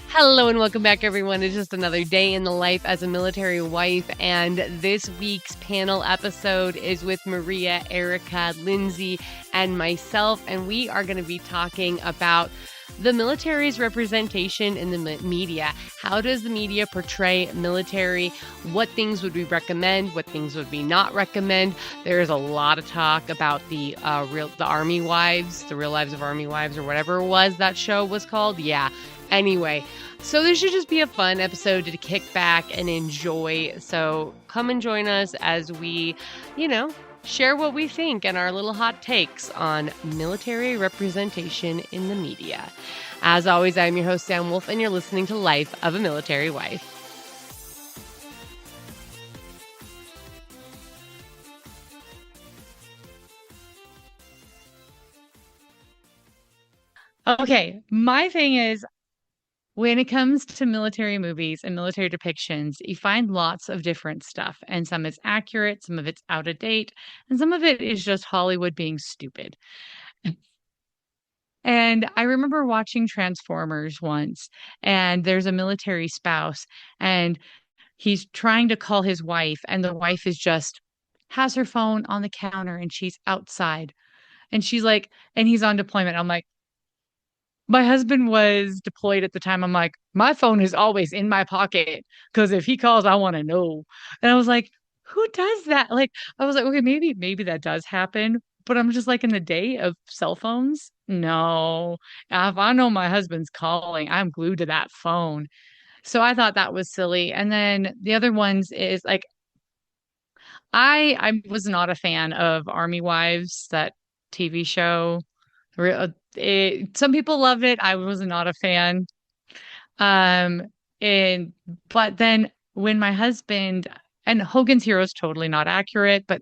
Hello and welcome back, everyone. It's just another day in the life as a military wife. And this week's panel episode is with Maria, Erika, Lindsay, and myself. And we are going to be talking about the military's representation in the media. How does the media portray military? What things would we recommend? What things would we not recommend? There's a lot of talk about the Army Wives, the Real Lives of Army Wives, or whatever it was that show was called. Yeah. Anyway, so this should just be a fun episode to kick back and enjoy. So come and join us as we, share what we think and our little hot takes on military representation in the media. As always, I'm your host, Sam Wolf, and you're listening to Life of a Military Wife. Okay, my thing is when it comes to military movies and military depictions, you find lots of different stuff, and some is accurate, some of it's out of date, and some of it is just Hollywood being stupid. And I remember watching Transformers once, and there's a military spouse, and he's trying to call his wife, and the wife is just has her phone on the counter and she's outside. And she's like, and he's on deployment. I'm like, my husband was deployed at the time. I'm like, my phone is always in my pocket because if he calls, I want to know. And I was like, who does that? Like, I was like, okay, maybe that does happen. But I'm just like in the day of cell phones. No, if I know my husband's calling, I'm glued to that phone. So I thought that was silly. And then the other ones is like, I was not a fan of Army Wives, that TV show. Some people loved it. I was not a fan. Um, and but then when my husband and Hogan's Hero is totally not accurate, but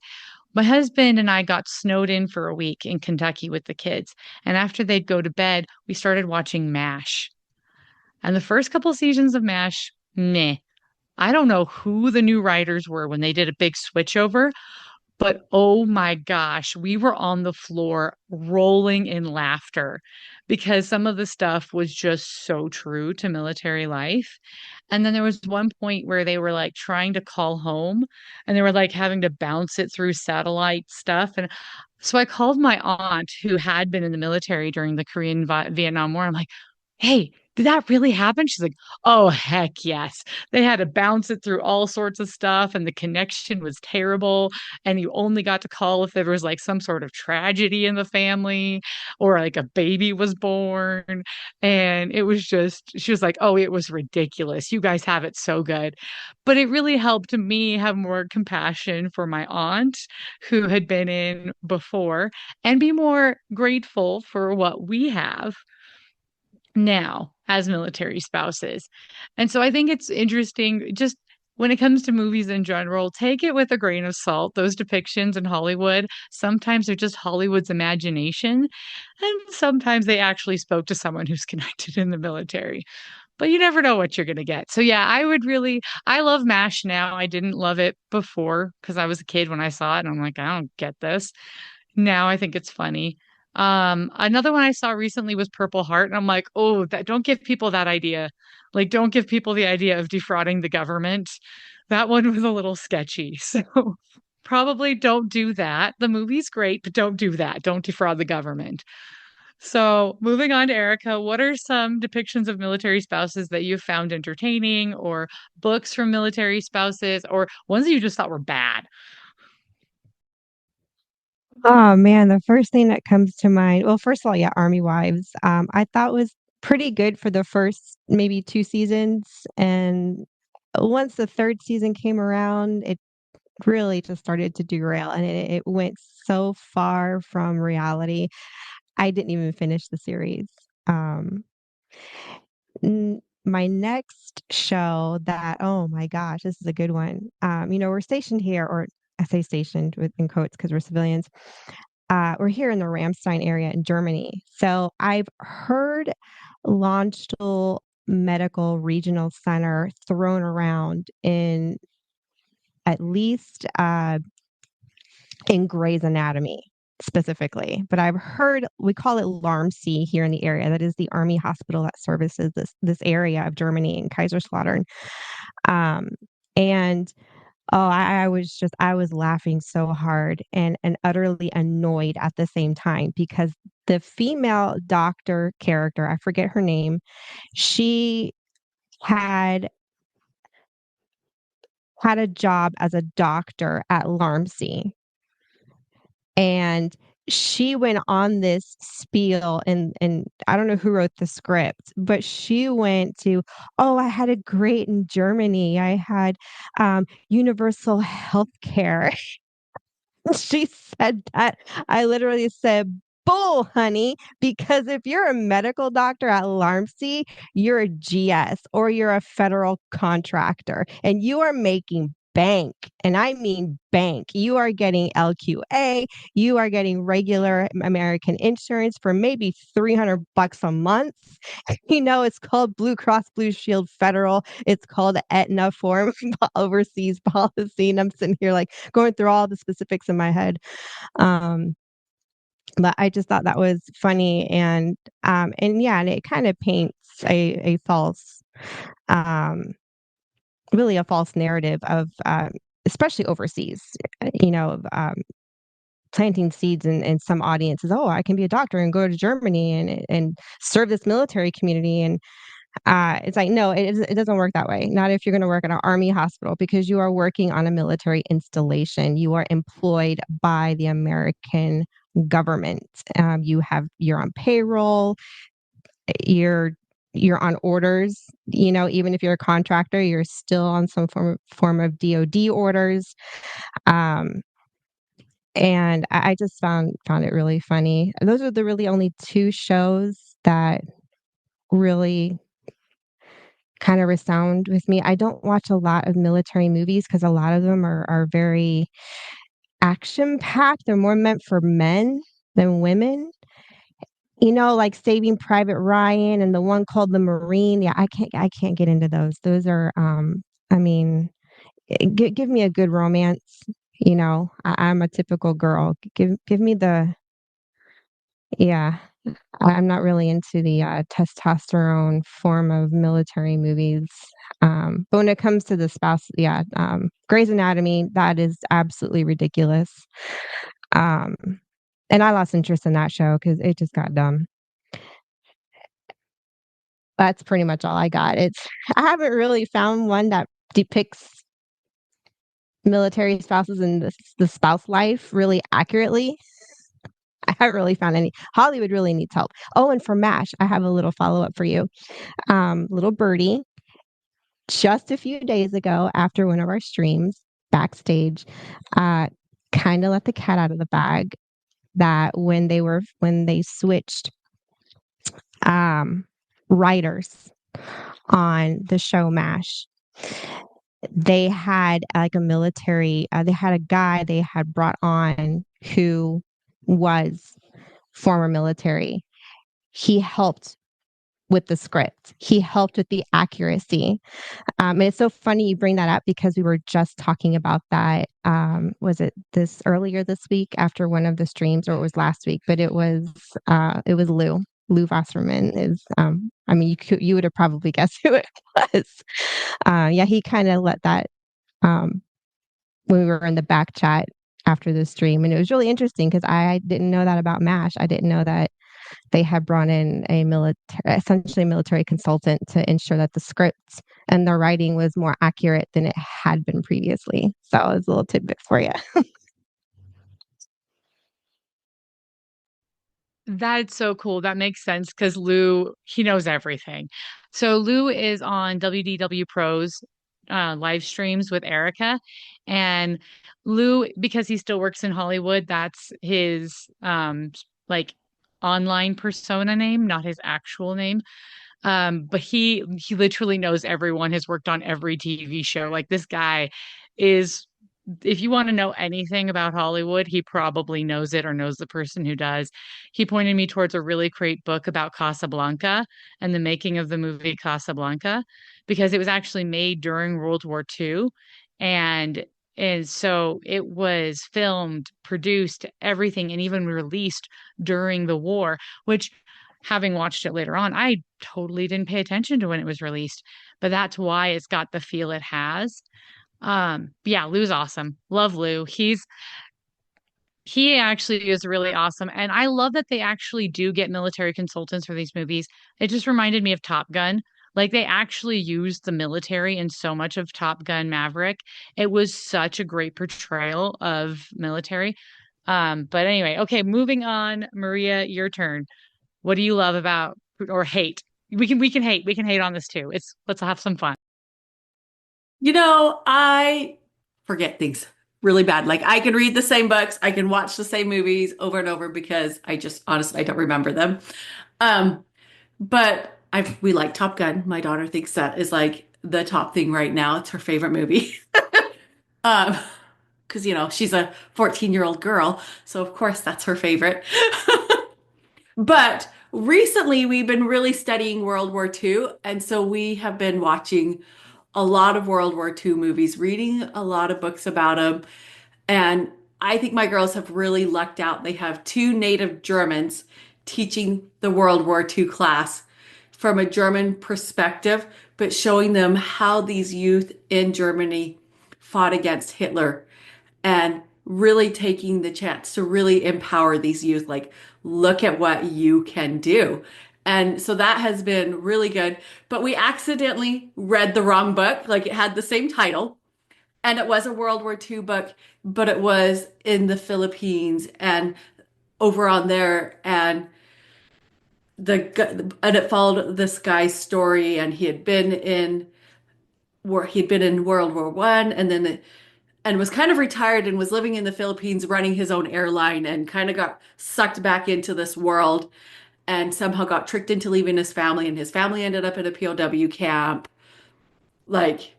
my husband and I got snowed in for a week in Kentucky with the kids. And after they'd go to bed, we started watching MASH. And the first couple seasons of MASH, meh. I don't know who the new writers were when they did a big switchover, but oh my gosh, we were on the floor rolling in laughter because some of the stuff was just so true to military life. And then there was one point where they were like trying to call home and they were like having to bounce it through satellite stuff. And so I called my aunt who had been in the military during the Korean Vietnam War. I'm like, hey, did that really happen? She's like, oh, heck yes. They had to bounce it through all sorts of stuff, and the connection was terrible. And you only got to call if there was like some sort of tragedy in the family or like a baby was born. And it was just, she was like, oh, it was ridiculous. You guys have it so good. But it really helped me have more compassion for my aunt who had been in before and be more grateful for what we have now as military spouses. And so I think it's interesting just when it comes to movies in general, take it with a grain of salt. Those depictions in Hollywood, sometimes they're just Hollywood's imagination, and sometimes they actually spoke to someone who's connected in the military. But you never know what you're going to get. So yeah, I love MASH now. I didn't love it before because I was a kid when I saw it and I'm like, I don't get this. Now I think it's funny. Another one I saw recently was Purple Heart, and I'm like, oh, that don't give people that idea. Like, don't give people the idea of defrauding the government. That one was a little sketchy. So probably don't do that. The movie's great, but don't do that. Don't defraud the government. So moving on to Erica, what are some depictions of military spouses that you've found entertaining, or books from military spouses, or ones that you just thought were bad? Oh man, the first thing that comes to mind, well, first of all, yeah, Army Wives. I thought was pretty good for the first maybe 2 seasons, and once the third season came around, it really just started to derail, and it went so far from reality. I didn't even finish the series. Um, my next show that, oh my gosh, this is a good one. We're stationed here, or I say stationed with in quotes because we're civilians. We're here in the Ramstein area in Germany. So I've heard Landstuhl Medical Regional Center thrown around in at least in Grey's Anatomy specifically. But I've heard we call it LARMC here in the area. That is the Army hospital that services this area of Germany and Kaiserslautern. And oh, I was laughing so hard and utterly annoyed at the same time because the female doctor character, I forget her name, she had had a job as a doctor at LARMC. And she went on this spiel and I don't know who wrote the script, but she went to, oh, I had it great in Germany. I had universal health care. She said that. I literally said, bull, honey, because if you're a medical doctor at LARMC, you're a GS or you're a federal contractor and you are making bank. And I mean bank. You are getting LQA, you are getting regular American insurance for maybe $300 a month. It's called Blue Cross Blue Shield Federal. It's called Aetna form overseas policy. And I'm sitting here like going through all the specifics in my head. Um, but I just thought that was funny and yeah, and it kind of paints a false, really a false narrative of, especially overseas, of, planting seeds in some audiences. Oh, I can be a doctor and go to Germany and serve this military community. And it's like, no, it doesn't work that way. Not if you're going to work at an army hospital because you are working on a military installation. You are employed by the American government. You're on payroll. You're you're on orders. Even if you're a contractor, you're still on some form of DoD orders. Um, and I just found it really funny. Those are the really only two shows that really kind of resound with me. I don't watch a lot of military movies because a lot of them are very action packed. They're more meant for men than women. Like Saving Private Ryan and the one called The Marine. Yeah, I can't get into those. Those are I mean, give me a good romance. I'm a typical girl. Give me the yeah. I'm not really into the testosterone form of military movies. But when it comes to the spouse, yeah, Grey's Anatomy, that is absolutely ridiculous. Um, and I lost interest in that show because it just got dumb. That's pretty much all I got. I haven't really found one that depicts military spouses and the spouse life really accurately. I haven't really found any. Hollywood really needs help. Oh, and for MASH, I have a little follow up for you. Little birdie, just a few days ago, after one of our streams backstage, uh, kind of let the cat out of the bag that when they switched um, writers on the show MASH, they had like a military. They had a guy they had brought on who was former military. He helped with the script. He helped with the accuracy. And it's so funny you bring that up because we were just talking about that. Was it this earlier this week after one of the streams, or it was last week? But it was Lou. Lou Wasserman is. I mean, you would have probably guessed who it was. Yeah, he kind of let that when we were in the back chat after the stream, and it was really interesting because I didn't know that about MASH. I didn't know that they had brought in essentially military consultant to ensure that the script and the writing was more accurate than it had been previously. So it was a little tidbit for you. That's so cool. That makes sense because Lou, he knows everything. So Lou is on WDW Pros live streams with Erika. And Lou, because he still works in Hollywood, that's his like online persona name, not his actual name. But he literally knows everyone, has worked on every TV show. Like this guy is, if you want to know anything about Hollywood, he probably knows it or knows the person who does. He pointed me towards a really great book about Casablanca and the making of the movie Casablanca, because it was actually made during World War II. And And so it was filmed, produced, everything, and even released during the war, which having watched it later on, I totally didn't pay attention to when it was released. But that's why it's got the feel it has. Yeah, Lou's awesome. Love Lou. He actually is really awesome. And I love that they actually do get military consultants for these movies. It just reminded me of Top Gun. Like they actually used the military in so much of Top Gun Maverick. It was such a great portrayal of military. But anyway, okay, moving on. Maria, your turn. What do you love about or hate? We can hate on this too. Let's have some fun. I forget things really bad. Like I can read the same books, I can watch the same movies over and over because I just honestly I don't remember them. Um, but I we like Top Gun. My daughter thinks that is like the top thing right now. It's her favorite movie. Um, because she's a 14-year-old girl, so of course that's her favorite. But recently we've been really studying World War II, and so we have been watching a lot of World War II movies, reading a lot of books about them. And I think my girls have really lucked out. They have two native Germans teaching the World War II class from a German perspective, but showing them how these youth in Germany fought against Hitler and really taking the chance to really empower these youth. Like, look at what you can do. And so that has been really good. But we accidentally read the wrong book. Like it had the same title and it was a World War II book, but it was in the Philippines and over on there. And it followed this guy's story, and he'd been in World War One, and was kind of retired and was living in the Philippines running his own airline and kind of got sucked back into this world and somehow got tricked into leaving his family, and his family ended up in a POW camp, like,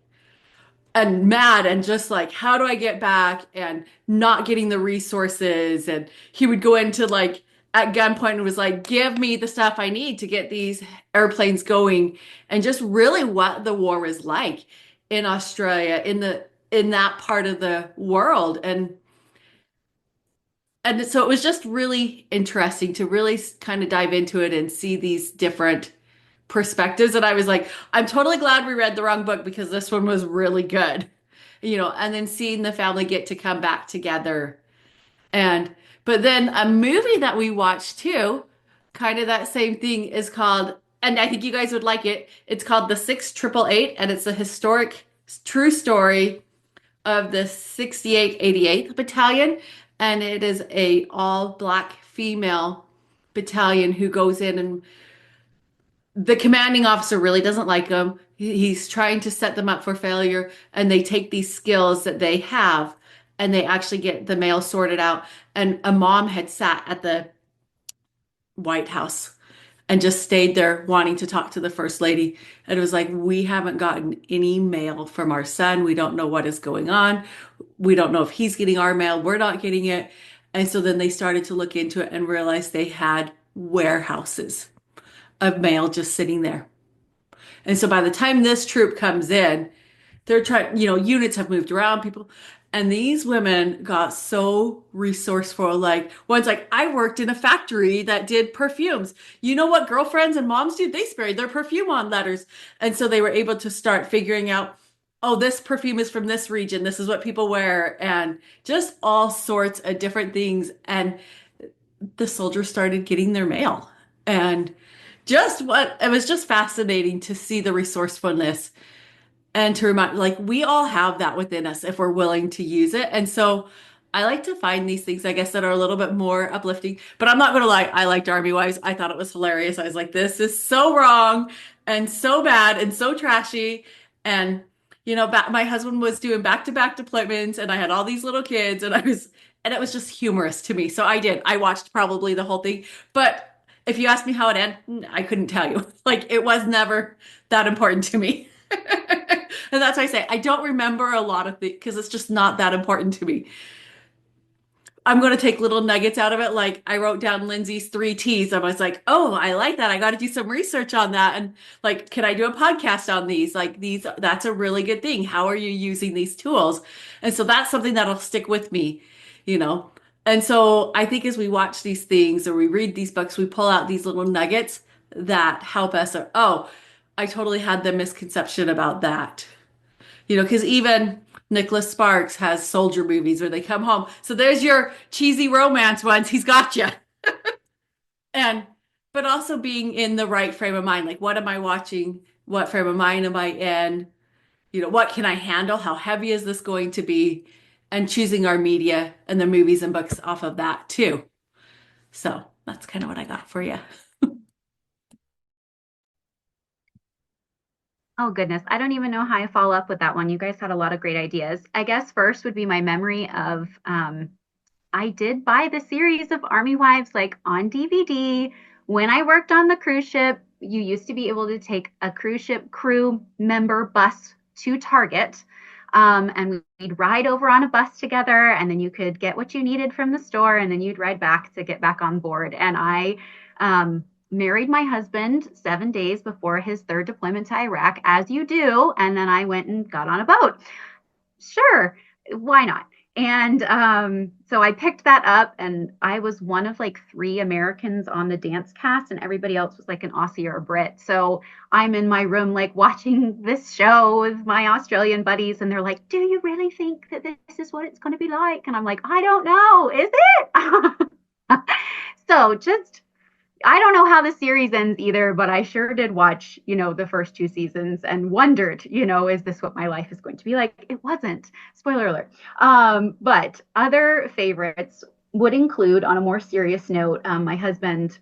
and mad and just like, how do I get back, and not getting the resources. And he would go into like at gunpoint and was like, give me the stuff I need to get these airplanes going. And just really what the war was like in Australia, in that part of the world. And so it was just really interesting to really kind of dive into it and see these different perspectives. And I was like, I'm totally glad we read the wrong book because this one was really good. And then seeing the family get to come back together. But then a movie that we watched too, kind of that same thing, is called, and I think you guys would like it. It's called The 6888, and it's a historic true story of the 6888th Battalion, and it is a all black female battalion who goes in, and the commanding officer really doesn't like them. He's trying to set them up for failure, and they take these skills that they have and they actually get the mail sorted out. And a mom had sat at the White House and just stayed there wanting to talk to the first lady. And it was like, we haven't gotten any mail from our son. We don't know what is going on. We don't know if he's getting our mail. We're not getting it. And so then they started to look into it and realized they had warehouses of mail just sitting there. And so by the time this troop comes in, they're trying, units have moved around, people. And these women got so resourceful. Like, one's like, I worked in a factory that did perfumes. You know what girlfriends and moms do? They sprayed their perfume on letters. And so they were able to start figuring out, oh, this perfume is from this region. This is what people wear. And just all sorts of different things. And the soldiers started getting their mail. And it was just fascinating to see the resourcefulness and to remind, like, we all have that within us if we're willing to use it. And so I like to find these things, I guess, that are a little bit more uplifting. But I'm not going to lie, I liked Army Wives. I thought it was hilarious. I was like, this is so wrong and so bad and so trashy. And, my husband was doing back-to-back deployments, and I had all these little kids, and it was just humorous to me. So I watched probably the whole thing. But if you asked me how it ended, I couldn't tell you. Like, it was never that important to me. And that's why I say I don't remember a lot of things because it's just not that important to me. I'm going to take little nuggets out of it. Like I wrote down Lindsay's 3 T's. I was like, oh, I like that. I got to do some research on that. And like, can I do a podcast on these? Like these, that's a really good thing. How are you using these tools? And so that's something that'll stick with me, you know? And so I think as we watch these things or we read these books, we pull out these little nuggets that help us. Oh, I totally had the misconception about that. Because even Nicholas Sparks has soldier movies where they come home. So there's your cheesy romance ones. He's got you. And, but also being in the right frame of mind. Like, what am I watching? What frame of mind am I in? What can I handle? How heavy is this going to be? And choosing our media and the movies and books off of that too. So that's kind of what I got for you. Oh, goodness. I don't even know how I follow up with that one. You guys had a lot of great ideas. I guess first would be my memory of I did buy the series of Army Wives like on DVD when I worked on the cruise ship. You used to be able to take a cruise ship crew member bus to Target. And we'd ride over on a bus together, and then you could get what you needed from the store, and then you'd ride back to get back on board. And I married my husband 7 days before his third deployment to Iraq, as you do. And then I went and got on a boat. Sure, why not? And so I picked that up, and I was one of like 3 Americans on the dance cast, and everybody else was like an Aussie or a Brit. So I'm in my room, like watching this show with my Australian buddies, and they're like, "Do you really think that this is what it's going to be like?" And I'm like, "I don't know. Is it?" So just I don't know how the series ends either, but I sure did watch, the first 2 seasons and wondered, is this what my life is going to be like? It wasn't. Spoiler alert. But other favorites would include, on a more serious note, my husband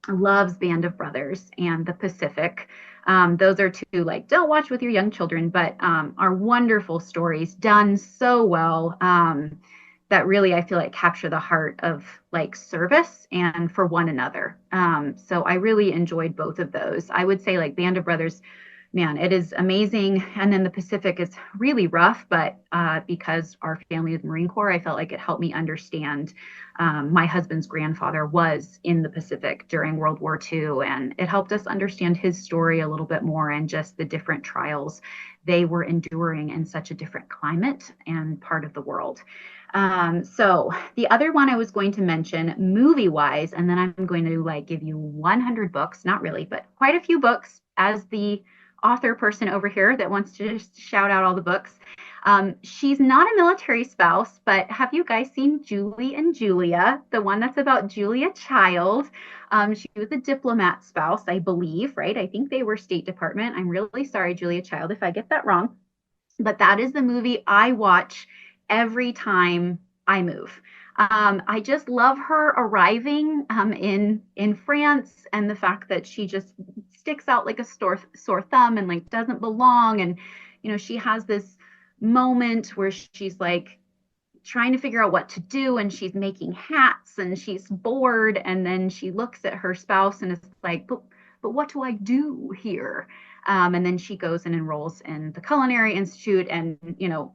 loves Band of Brothers and The Pacific. Those are two, like, don't watch with your young children, but are wonderful stories done so well. That really, I feel like, capture the heart of like service and for one another. So I really enjoyed both of those. I would say like Band of Brothers, man, it is amazing. And then The Pacific is really rough, but because our family is Marine Corps, I felt like it helped me understand. My husband's grandfather was in the Pacific during World War II, and it helped us understand his story a little bit more and just the different trials they were enduring in such a different climate and part of the world. So the other one I was going to mention movie wise, and then I'm going to like give you 100 books, not really, but quite a few books as the author person over here that wants to just shout out all the books. She's not a military spouse, but have you guys seen Julie and Julia, the one that's about Julia Child? She was a diplomat spouse, I believe, right? I think they were State Department. I'm really sorry, Julia Child, if I get that wrong. But that is the movie I watch every time I move. I just love her arriving in France, and the fact that she just sticks out like a sore thumb and like doesn't belong. And she has this moment where she's like trying to figure out what to do, and she's making hats and she's bored, and then she looks at her spouse and is like, but what do I do here? And then she goes and enrolls in the Culinary Institute, and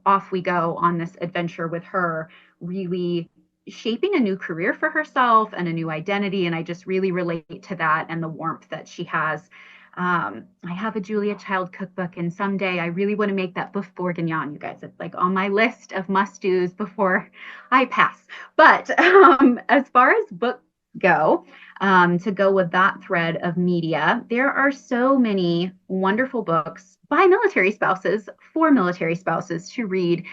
off we go on this adventure with her, really shaping a new career for herself and a new identity. And I just really relate to that and the warmth that she has. I have a Julia Child cookbook, and someday I really want to make that boeuf bourguignon, you guys. It's like on my list of must-dos before I pass. But as far as books go, to go with that thread of media, there are so many wonderful books by military spouses for military spouses to read.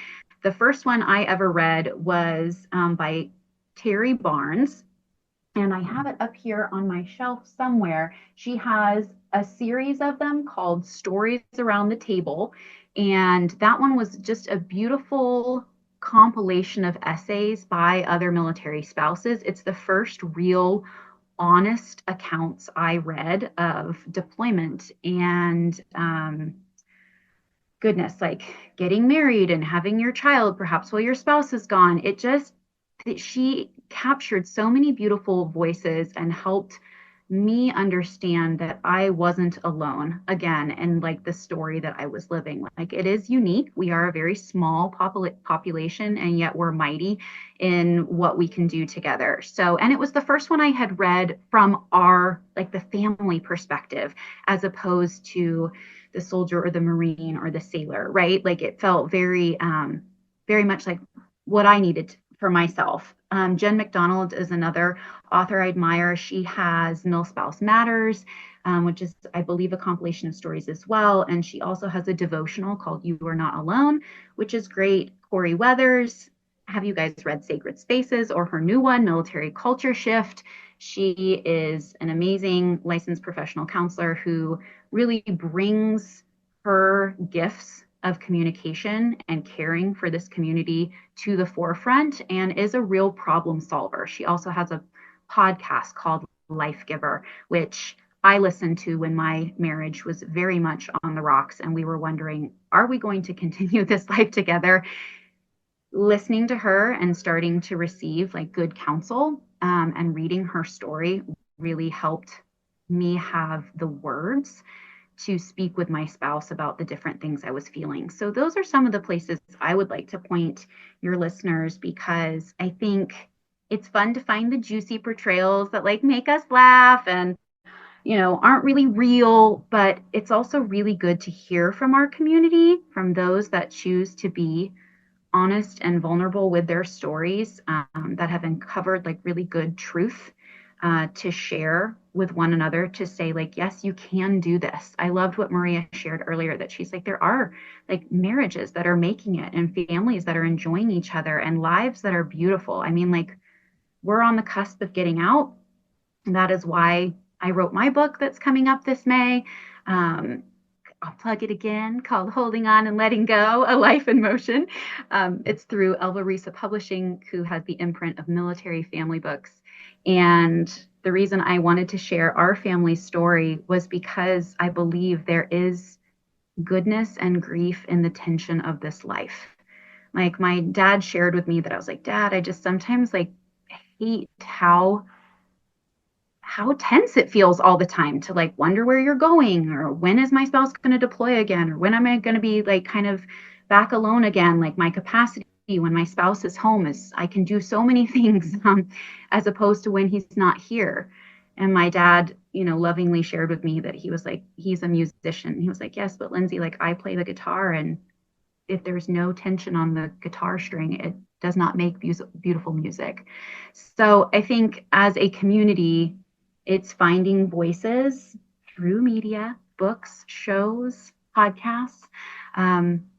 The first one I ever read was by Terry Barnes, and I have it up here on my shelf somewhere. She has a series of them called Stories Around the Table, and that one was just a beautiful compilation of essays by other military spouses. It's the first real honest accounts I read of deployment and goodness, like getting married and having your child perhaps while your spouse is gone. She captured so many beautiful voices and helped me understand that I wasn't alone again, and like the story that I was living. Like, it is unique. We are a very small population, and yet we're mighty in what we can do together. So, and it was the first one I had read from our, like, the family perspective, as opposed to the soldier or the Marine or the sailor, right? Like, it felt very, very much like what I needed for myself. Jen McDonald is another author I admire. She has Milspouse Matters, which is, I believe, a compilation of stories as well. And she also has a devotional called You Are Not Alone, which is great. Corey Weathers. Have you guys read Sacred Spaces, or her new one, Military Culture Shift? She is an amazing licensed professional counselor who really brings her gifts of communication and caring for this community to the forefront, and is a real problem solver. She also has a podcast called Life Giver, which I listened to when my marriage was very much on the rocks and we were wondering, are we going to continue this life together? Listening to her and starting to receive like good counsel, and reading her story really helped me have the words to speak with my spouse about the different things I was feeling. So those are some of the places I would like to point your listeners, because I think it's fun to find the juicy portrayals that like make us laugh and, you know, aren't really real, but it's also really good to hear from our community, from those that choose to be honest and vulnerable with their stories, that have uncovered like really good truth, to share with one another, to say like, yes, you can do this. I loved what Maria shared earlier, that she's like, there are like marriages that are making it, and families that are enjoying each other, and lives that are beautiful. I mean, like, we're on the cusp of getting out. And that is why I wrote my book that's coming up this May. I'll plug it again, called Holding On and Letting Go, A Life in Motion. It's through Elva Risa Publishing, who has the imprint of Military Family Books. And the reason I wanted to share our family story was because I believe there is goodness and grief in the tension of this life. Like, my dad shared with me that I was like, Dad, I just sometimes like hate how tense it feels all the time, to like wonder where you're going, or when is my spouse going to deploy again, or when am I going to be like kind of back alone again. Like, my capacity when my spouse is home is I can do so many things, as opposed to when he's not here. And my dad, you know, lovingly shared with me that he was like, he's a musician. He was like, yes, but Lindsay, like, I play the guitar, and if there's no tension on the guitar string, it does not make beautiful music. So I think as a community, it's finding voices through media, books, shows, podcasts,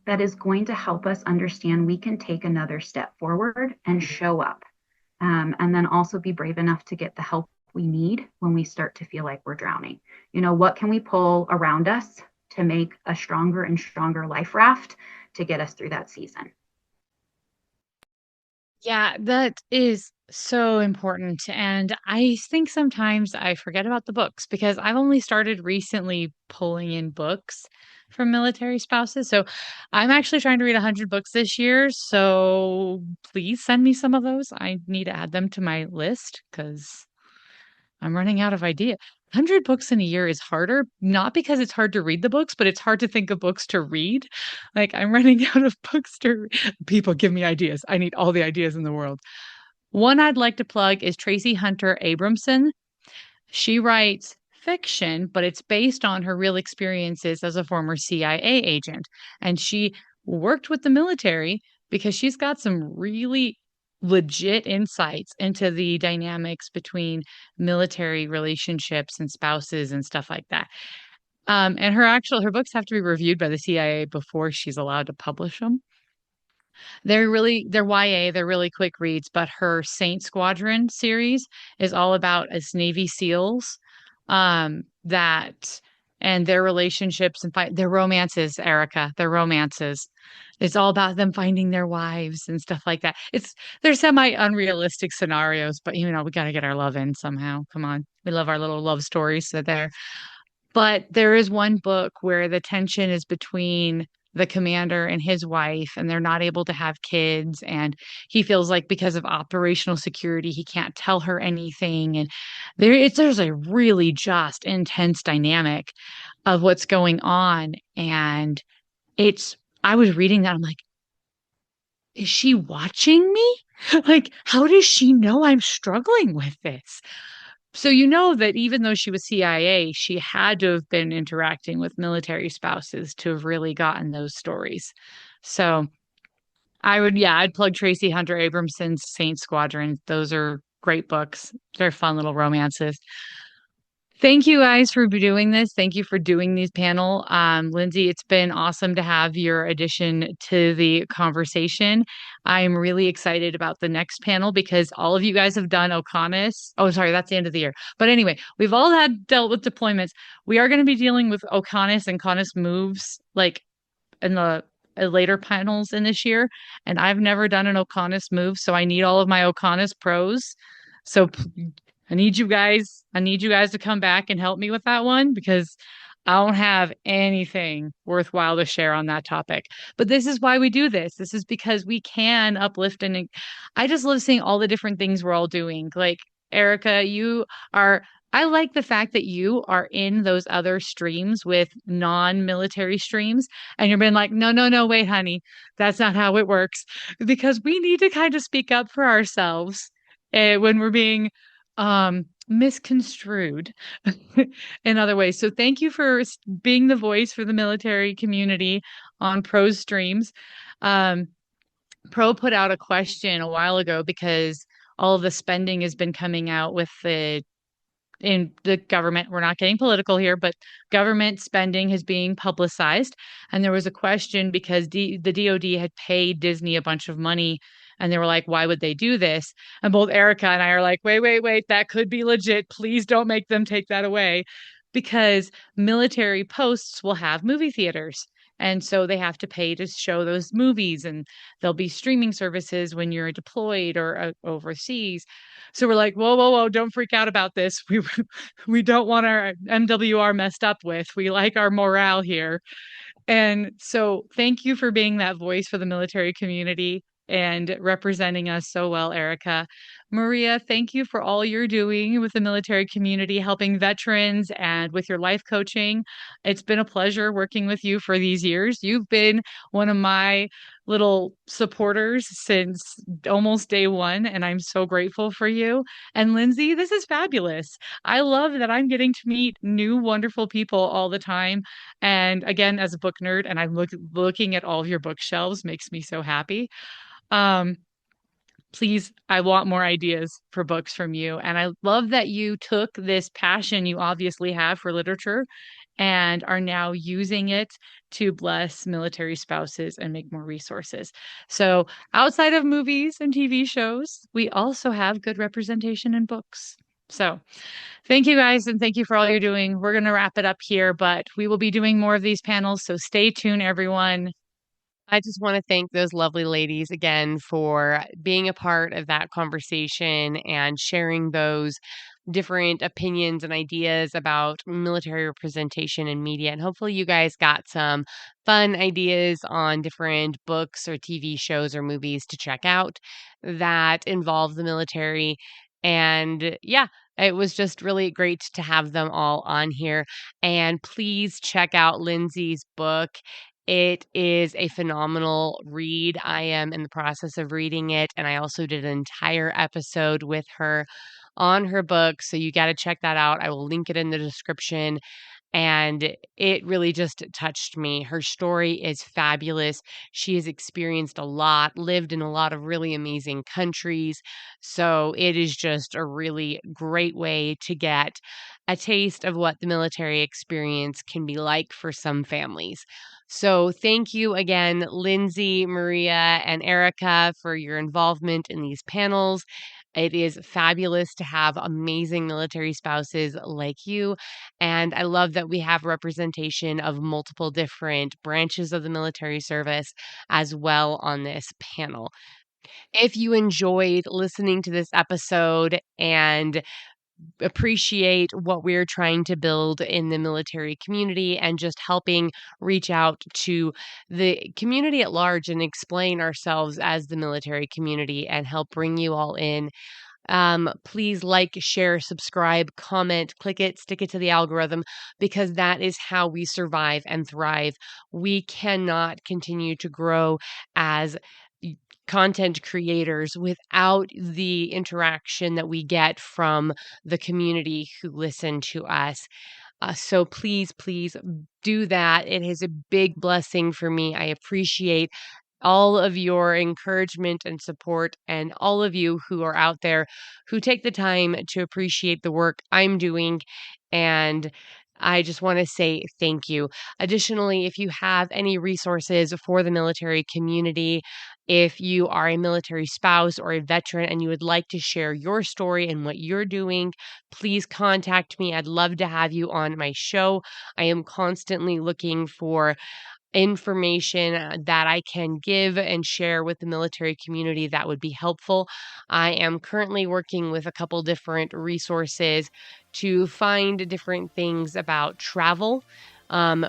that is going to help us understand we can take another step forward and show up. And then also be brave enough to get the help we need when we start to feel like we're drowning. You know, what can we pull around us to make a stronger and stronger life raft to get us through that season? Yeah, that is so important. And I think sometimes I forget about the books, because I've only started recently pulling in books from military spouses. So I'm actually trying to read 100 books this year. So please send me some of those. I need to add them to my list because I'm running out of idea. 100 books in a year is harder, not because it's hard to read the books, but it's hard to think of books to read. Like, I'm running out of books to people give me ideas. I need all the ideas in the world. One I'd like to plug is Tracy Hunter Abramson. She writes fiction, but it's based on her real experiences as a former CIA agent. And she worked with the military because she's got some really legit insights into the dynamics between military relationships and spouses and stuff like that. And her books have to be reviewed by the CIA before she's allowed to publish them. They're YA, they're really quick reads, but her Saint Squadron series is all about us Navy SEALs, that and their relationships and their romances, Erika, their romances. It's all about them finding their wives and stuff like that. They're semi unrealistic scenarios, but you know, we got to get our love in somehow. Come on. We love our little love stories. So there. But there is one book where the tension is between the commander and his wife, and they're not able to have kids. And he feels like because of operational security, he can't tell her anything. And there's a really just intense dynamic of what's going on. And I was reading that. I'm like, is she watching me? Like, how does she know I'm struggling with this? So you know that even though she was CIA, she had to have been interacting with military spouses to have really gotten those stories. So I'd plug Tracy Hunter Abramson's Saint Squadron. Those are great books. They're fun little romances. Thank you guys for doing this. Thank you for doing these panel. Lindsay, it's been awesome to have your addition to the conversation. I'm really excited about the next panel because all of you guys have done OCONUS. Oh, sorry, that's the end of the year. But anyway, we've all dealt with deployments. We are going to be dealing with OCONUS and CONUS moves like in the later panels in this year. And I've never done an OCONUS move, so I need all of my OCONUS pros. So I need you guys to come back and help me with that one because I don't have anything worthwhile to share on that topic. But this is why we do this. This is because we can uplift and I just love seeing all the different things we're all doing. Like Erika, I like the fact that you are in those other streams with non-military streams and you're being like, no, no, no, wait, honey, that's not how it works. Because we need to kind of speak up for ourselves when we're being misconstrued in other ways. So thank you for being the voice for the military community on Pro's streams. Pro put out a question a while ago because all of the spending has been coming out in the government. We're not getting political here, but government spending is being publicized. And there was a question because the DoD had paid Disney a bunch of money and they were like, why would they do this? And both Erika and I are like, wait, that could be legit. Please don't make them take that away because military posts will have movie theaters. And so they have to pay to show those movies, and there'll be streaming services when you're deployed or overseas. So we're like, whoa, don't freak out about this. We don't want our MWR messed up with. We like our morale here. And so thank you for being that voice for the military community and representing us so well, Erika. Maria, thank you for all you're doing with the military community, helping veterans and with your life coaching. It's been a pleasure working with you for these years. You've been one of my little supporters since almost day one, and I'm so grateful for you. And Lindsay, this is fabulous. I love that I'm getting to meet new, wonderful people all the time. And again, as a book nerd, and I'm looking at all of your bookshelves makes me so happy. Um, Please, I want more ideas for books from you. And I love that you took this passion you obviously have for literature and are now using it to bless military spouses and make more resources. So, outside of movies and TV shows, we also have good representation in books. So, thank you guys, and thank you for all you're doing. We're going to wrap it up here, but we will be doing more of these panels. So, stay tuned, everyone. I just want to thank those lovely ladies again for being a part of that conversation and sharing those different opinions and ideas about military representation in media. And hopefully, you guys got some fun ideas on different books or TV shows or movies to check out that involve the military. And yeah, it was just really great to have them all on here. And please check out Lindsay's book. It is a phenomenal read. I am in the process of reading it, and I also did an entire episode with her on her book, so you got to check that out. I will link it in the description. And it really just touched me. Her story is fabulous. She has experienced a lot, lived in a lot of really amazing countries. So it is just a really great way to get a taste of what the military experience can be like for some families. So thank you again, Lindsay, Maria, and Erika, for your involvement in these panels. It is fabulous to have amazing military spouses like you. And I love that we have representation of multiple different branches of the military service as well on this panel. If you enjoyed listening to this episode and appreciate what we're trying to build in the military community and just helping reach out to the community at large and explain ourselves as the military community and help bring you all in. Please like, share, subscribe, comment, click it, stick it to the algorithm, because that is how we survive and thrive. We cannot continue to grow as content creators without the interaction that we get from the community who listen to us. So please, please do that. It is a big blessing for me. I appreciate all of your encouragement and support, and all of you who are out there who take the time to appreciate the work I'm doing. And I just want to say thank you. Additionally, if you have any resources for the military community, if you are a military spouse or a veteran and you would like to share your story and what you're doing, please contact me. I'd love to have you on my show. I am constantly looking for information that I can give and share with the military community that would be helpful. I am currently working with a couple different resources to find different things about travel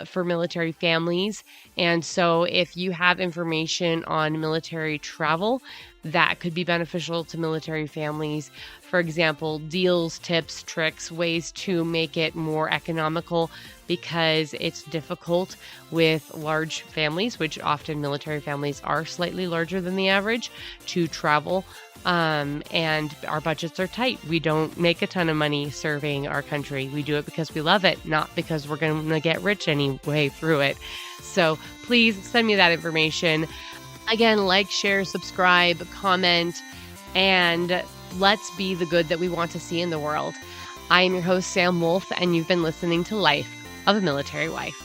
for military families. And so if you have information on military travel that could be beneficial to military families, for example, deals, tips, tricks, ways to make it more economical, because it's difficult with large families, which often military families are slightly larger than the average, to travel. And our budgets are tight. We don't make a ton of money serving our country. We do it because we love it, not because we're going to get rich anyway through it. So please send me that information. Again, like, share, subscribe, comment, and let's be the good that we want to see in the world. I am your host, Sam Wolf, and you've been listening to Life of a Military Wife.